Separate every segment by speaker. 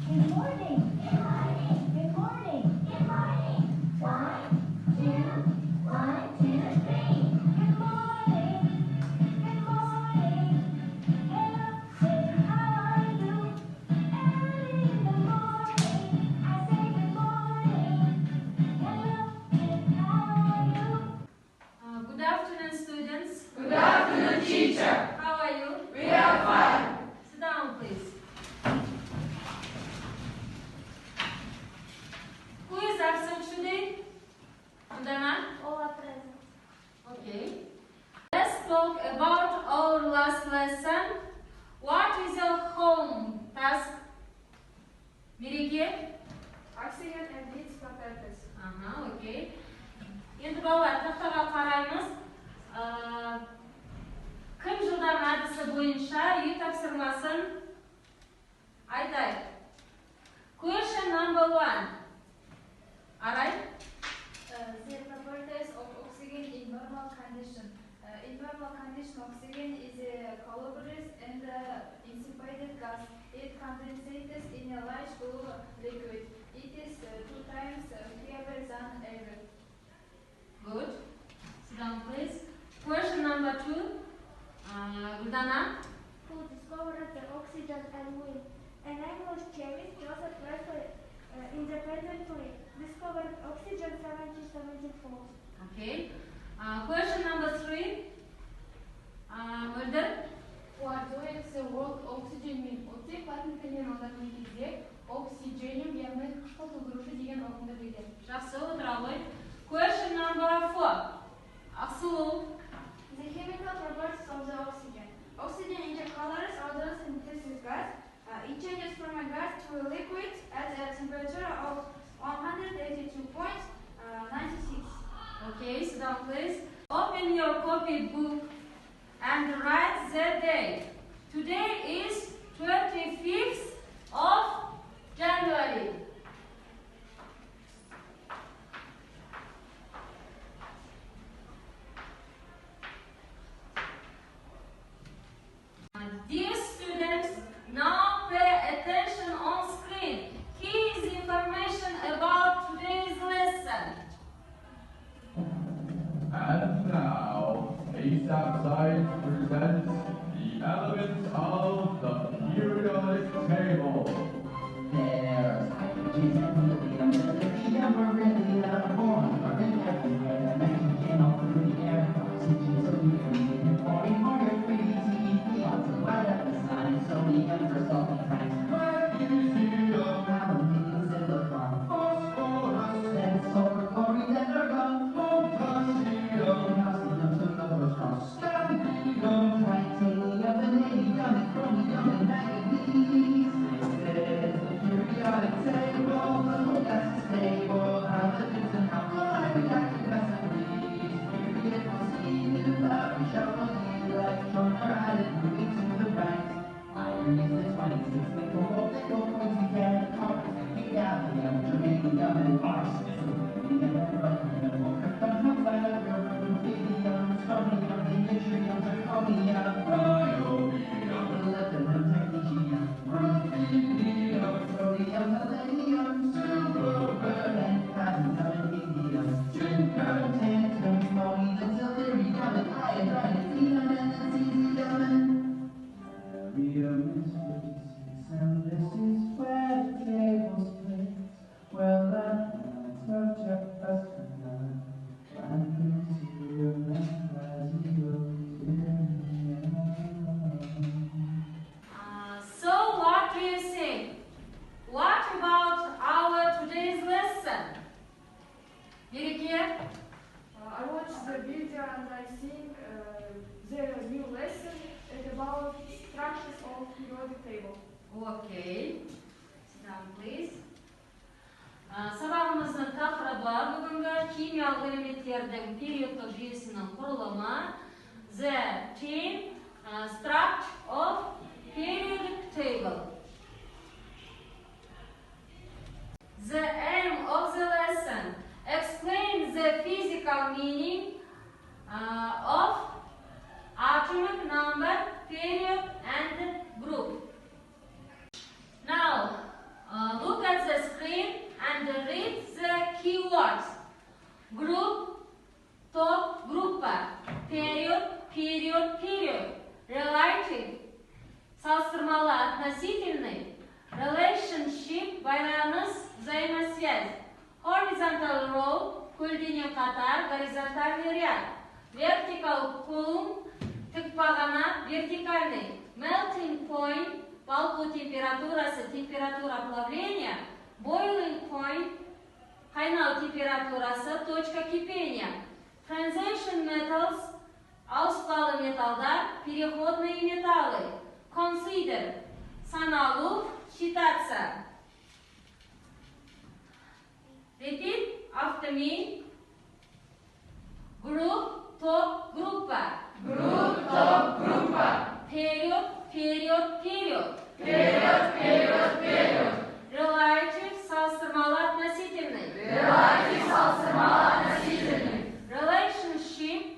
Speaker 1: Good morning. Good morning. Good morning. Good morning. 1, 2, 1, 2, 3. Good morning. Good morning. Hello, say how are you? Early in the morning, I say good morning. Hello, say how are you?
Speaker 2: Good afternoon, students.
Speaker 3: Good afternoon, teacher.
Speaker 2: How are you?
Speaker 3: We are fine.
Speaker 2: Sit down, please. Who is absent today? Andana?
Speaker 1: All are present.
Speaker 2: Okay. Let's talk about our last lesson. What is your home task? Мереке?
Speaker 3: Oxygen and its properties.
Speaker 2: Okay. Енді балалар, тақтаға қараймыз. Кім жылдан әдісі бойынша үй тапсырмасын айтайық. Question number 1. Арай?
Speaker 4: The properties of oxygen in normal condition. In normal condition, oxygen is colorless and insipied gas. It condensates in a large blue liquid. It is 2 times heavier than air.
Speaker 2: Good. Sit down, please. Question number 2. Gudana?
Speaker 1: Who discovered the oxygen and wind? An English chemist, Joseph Presley, independently discovered oxygen 1774.
Speaker 2: Okay. Question number 3. Murder?
Speaker 3: What does the word oxygen mean? Оттек латын тілінен аударған кезде oxygen яғни қышқыл тудырушы деген ұғымды білдіреді.
Speaker 2: Жақсы, отыра ғой. Question number 4. Ақсұлу?
Speaker 4: The chemical properties of the oxygen. Oxygen intercolors odors and gaseous gas. It changes from a gas to a liquid at a temperature of 182.96.
Speaker 2: Okay, sit down, please. Open your copybook and write the date. Today is 25th of January. Dear students, now pay attention on screen. Here is information about today's lesson.
Speaker 5: And now, ASAP Science presents the elements of the periodic table.
Speaker 6: There's hydrogen and helium, lithium, beryllium, boron, carbon, everywhere, nitrogen, all through the air, oxygen, sodium, and chlorine, water, freezing, lots of light up the sun, sodium for salty times,
Speaker 5: Magnesium,
Speaker 6: aluminum, silicon,
Speaker 5: phosphorus,
Speaker 6: then sulfur, chlorine, and argon,
Speaker 5: potassium,
Speaker 6: calcium, sodium, strong,
Speaker 5: gadolinium,
Speaker 6: titanium, vanadium, and chromium, and manganese. This is the periodic table, the whole gas is stable, halogens and alkaline reacting recipes. Period proceeded without we shall the electron are added moving to the right. Iron is the 26, nickel, gold, nickel, potassium, copper, gallium, germanium, and arsenic. Rubidium, and rhodium, krypton, hafnium, rubidium, strontium, yttrium, zirconium,
Speaker 5: niobium,
Speaker 6: molybdenum, technetium,
Speaker 5: ruthenium,
Speaker 6: sodium, palladium,
Speaker 5: silver,
Speaker 6: and platinum, and indium.
Speaker 5: zinc, and
Speaker 6: Tantalum, chromium, and tellurium, and iodine, and xenon, and cesium, and barium is physics, and this is where the tables play. Well, that structure us tonight, and cesium, and plasmium.
Speaker 2: So what do you think? What about our today's lesson? Мереке?
Speaker 3: I watched the video and I think the new lesson is about structures of periodic table.
Speaker 2: Okay. Sit down, please. Сабағымыздың тақырыбы бүгінгі химиялық элементтердің периодтық жүйесінің құрылымы. The theme, structure of periodic table. The aim of the lesson: explain the physical meaning of atomic number, period, and group. Now, Group, top, группа. Period, period, period. Relative, салыстырмалы, относительный. Relationship, байланыс, взаимосвязь. Horizontal row, көлденең қатар, горизонтальный ряд. Vertical column, тік бағана, вертикальный. Melting point, балқу температурасы, температура плавления. Boiling point, қайнау температурасы, точка кипения. Transition metals, ауыспалы металдар, переходные металлы. Consider, саналу, считаться. Repeat after me. Group, top, группа.
Speaker 5: Group, top, группа.
Speaker 2: Period, period, period.
Speaker 5: Period, period, period.
Speaker 2: Relative, салыстырмалы, относительный.
Speaker 5: Relative, салыстырмалы, относительный.
Speaker 2: Relationship,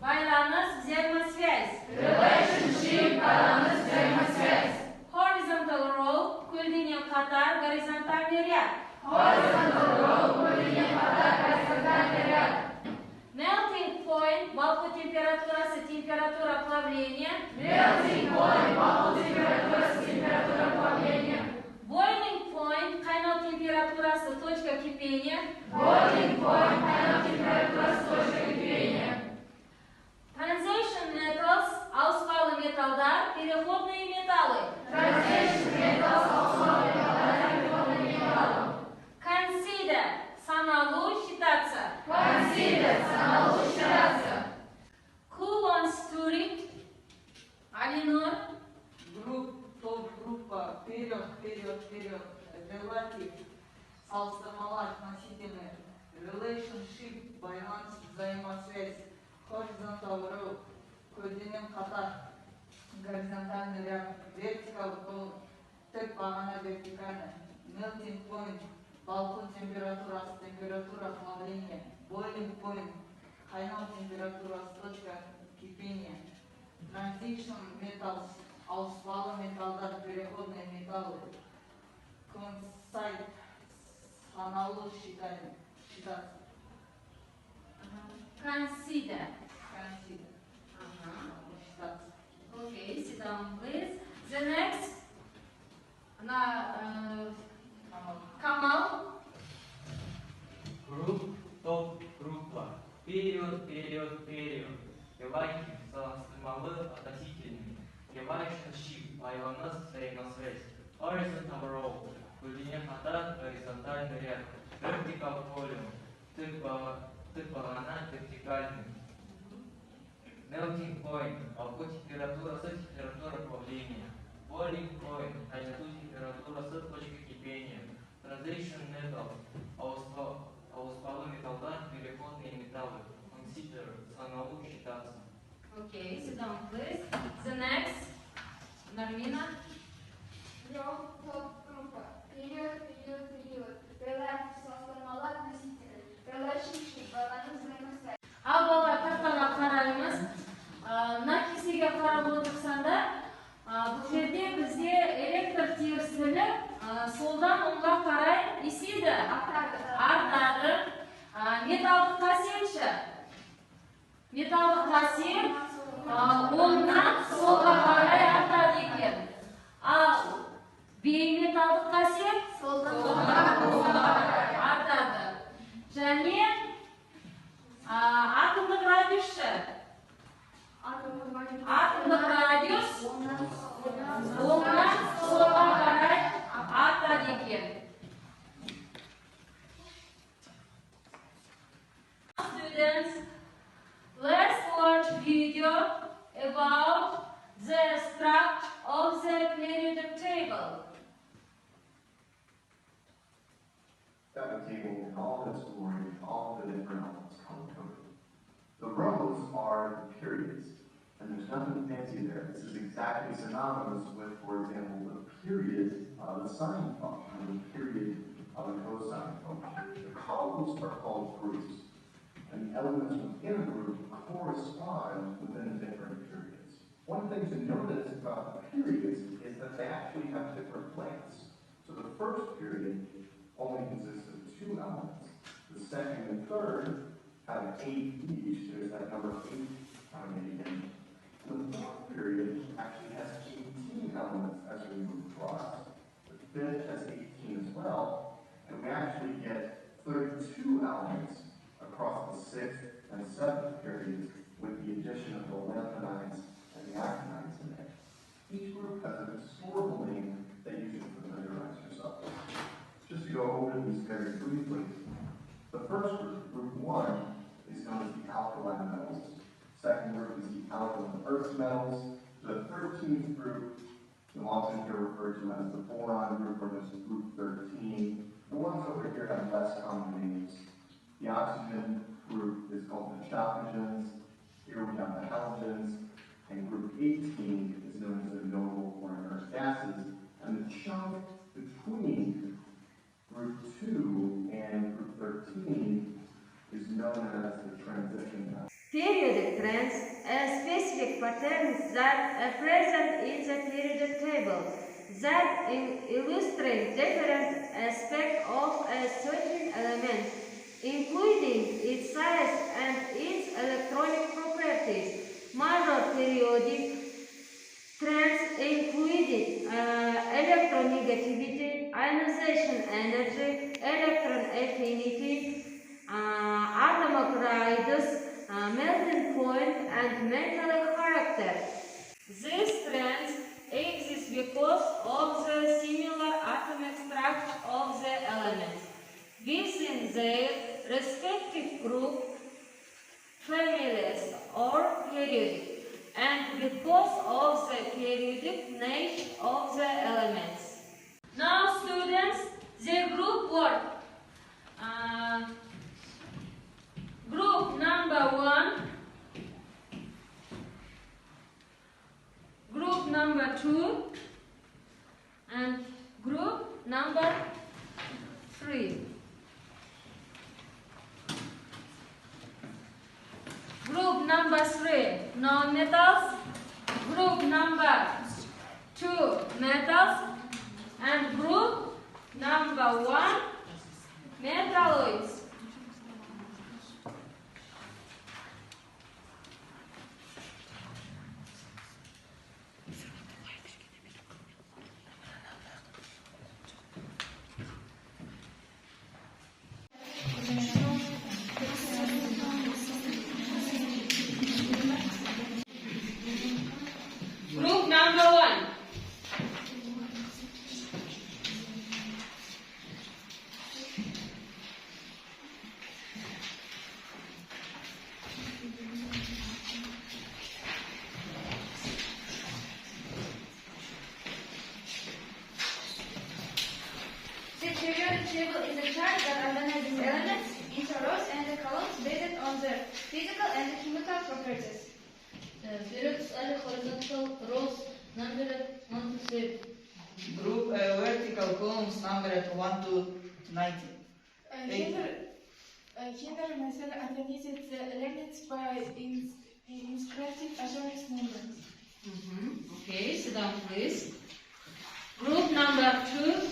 Speaker 2: байланыс, взаимосвязь.
Speaker 5: Relationship, байланыс, взаимосвязь.
Speaker 2: Horizontal row, көлденең қатар, горизонтальный ряд.
Speaker 5: Horizontal row, көлденең қатар, горизонтальный ряд.
Speaker 2: Melting point, балқу температурасы, температура плавления.
Speaker 5: Melting point, балқу температурасы, температура плавления.
Speaker 2: Boiling point, қайнау температурасы, точка кипения.
Speaker 5: Boiling point, қайнау температурасы, точка кипения.
Speaker 2: Transition metals, ауыспалы металдар, переходные металлы.
Speaker 5: Transition metals, ауыспалы металдар, переходные металлы.
Speaker 2: Consider, саналу, считаться.
Speaker 5: Consider, саналу, считаться.
Speaker 2: Who wants to read? Алинур.
Speaker 7: Group, топ, группа, вперед, вперед, вперед. Relative, салыстырмалы, относительный. Relationship, байланыс, взаимосвязь. Horizontal row, көлденең қатар. Горизонтальный ряд. Vertical column, тік бағана, вертикальный. Melting point, балқу температурасы, температура плавления. Boiling point, қайнау температурасы, точка кипения. Transition metals, ауыспалы металдар, переходные металлы. Coincide, саналу, считаться.
Speaker 2: Consider.
Speaker 7: Consider,
Speaker 2: Ага.
Speaker 7: считаться.
Speaker 2: Okay, sit down, please. The next, Камал.
Speaker 8: Group, топ, группа. Период, период, период. Relative, салыстырмалы, относительный. Relationship, байланыс, взаимосвязь. Horizontal row, көлденең қатар, горизонтальный ряд. Vertical column, тік бағана, вертикальный. Melting point, балқу температурасы, температура плавления. Boiling point, қайнату температурасы, точка кипения. Transition metal, ауыспалы металдар, переходные металлы. Consider, саналу, считаться.
Speaker 2: Okay, sit down, please. The next, Нармина.
Speaker 4: Row, top, группа. Period, period, period. Relative, салыстырмалы, относительный. Relationship, байланыс, взаимосвязь.
Speaker 2: Ал бала картаға қараймыз. Мына кесеге қарап отырсаңдар, бұл жерде бізде электр тегістігі солдан оңға қарай еседі, артады. Металдық қасиетші. Металдық қасиет оңнан солға қарай артады екен. Ал бейметалдық қасиет солдан оңға қарай артады. Және атомдық радиусшы. Атомдық радиус оңнан солға қарай артады екен. Students, let's watch video about the structure of the periodic table.
Speaker 9: Got a table in all of its glory, all the different elements color-coded. The rows are the periods, and there's nothing fancy there. This is exactly synonymous with, for example, the period of a sine function, or the period of a cosine function. The columns are called groups, and the elements within a group correspond within the different periods. One thing to notice about the periods is that they actually have different lengths. So the first period only consists of two elements. The second and third have 8 each. There's that number 8 coming in. The fourth period actually has 18 elements as we move across. The fifth has 18 as well, and we actually get 32 elements across the sixth and seventh periods with the addition of the lanthanides and the actinides in there. Each group has a historical name that you can familiarize yourself with. Just to go over these very briefly, the first group, group 1, is known as the alkaline metals. Second group is the alkaline earth metals. The 13th group, you'll often hear referred to as the boron group, or this is group 13. The ones over here have less common names. The oxygen group is called the chalcogens. Here we have the halogens. And group 18 is known as the noble or inert gases. And the chunk between group 2 and group 13 is known as the transition metals.
Speaker 10: Periodic trends are specific patterns that are present in the periodic table that illustrate different aspects of a certain element, including its size and its electronic properties. Major periodic trends included electronegativity, ionization energy, electron affinity, atomic radius, melting point, and metallic character. These trends exist because of the similar atomic structure of the elements within their respective group, families, or periodic, and because of the periodic nature of the elements.
Speaker 2: Now, students, the group work. Group number 1, group number 2, and group number 3. Group number 3, non-metals. Group number 2, metals. And group number 1, metalloids. Group number 1.
Speaker 4: The periodic table is a chart that organizes elements into rows and columns based on their physical and chemical properties.
Speaker 10: Periods are horizontal rows numbered 1 to 3.
Speaker 7: Group vertical columns numbered 1 to 90.
Speaker 3: Here method organizes the elements by inscriptive atomic numbers.
Speaker 10: Okay, sit down please. Group number 2.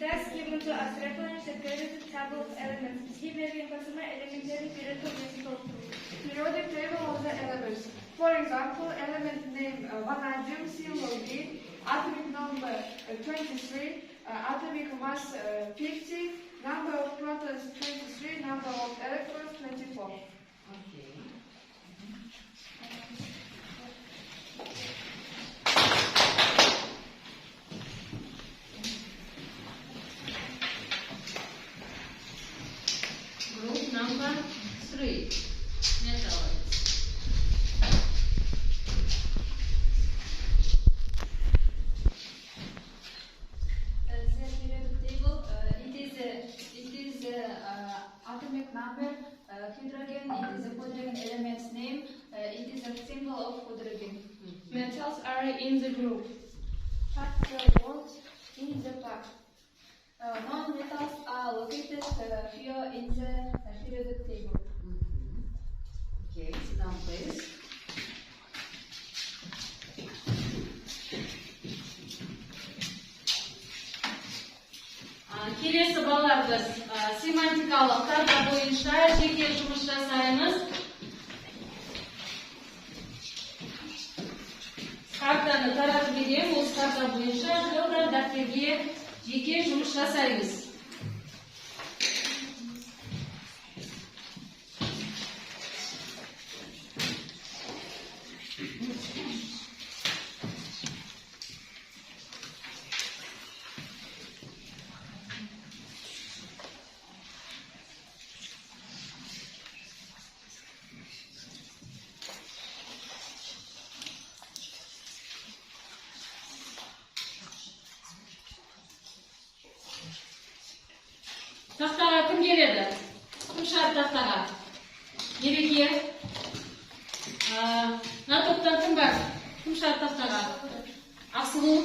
Speaker 4: That's given to us reference the periodic table of elements. He may be customer elementary periodic table.
Speaker 3: Periodic table of the elements. For example, element name vanadium symbol B, atomic number 23, atomic mass 50, number of protons 23, number of electrons 24.
Speaker 10: Okay. Group number 3, metalloids.
Speaker 4: The periodic table, it is atomic number, hydrogen, it is a hydrogen element's name, it is a symbol of hydrogen.
Speaker 3: Metals are in the group.
Speaker 4: Factor words in the pack. Non-metals are located here in the
Speaker 3: periodic table.
Speaker 10: Okay, sit down, please. Келесі балалар біз семантикалық карта бойынша жеке жұмыс жасаймыз. Картаны таратып берем, осы карта бойынша жылда дәптерге жеке жұмыс жасаймыз. Тақтаға кім келеді? Кім шар тақтаға? Ереке? На топтан кім бар? Кім шар тақтаға? Асылу?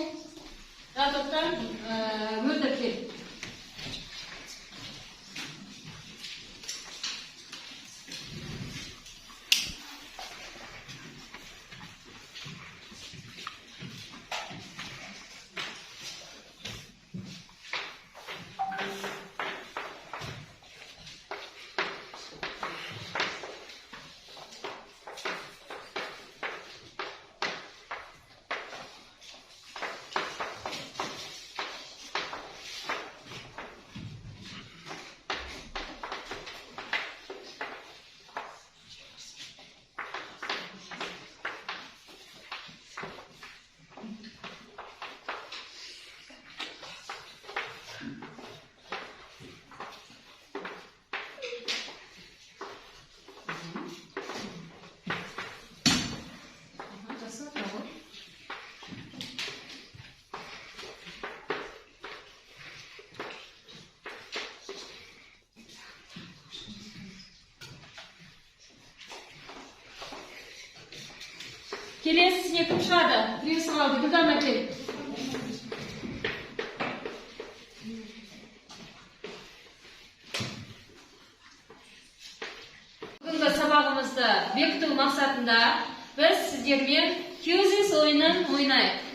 Speaker 10: На топтан мөлдір кел. Келесісіне кім шығады? Біреусі қалды, Гүлдан әкел. Бүгінгі сабағымызды бекіту мақсатында біз сіздермен кюзис ойынын ойнайық.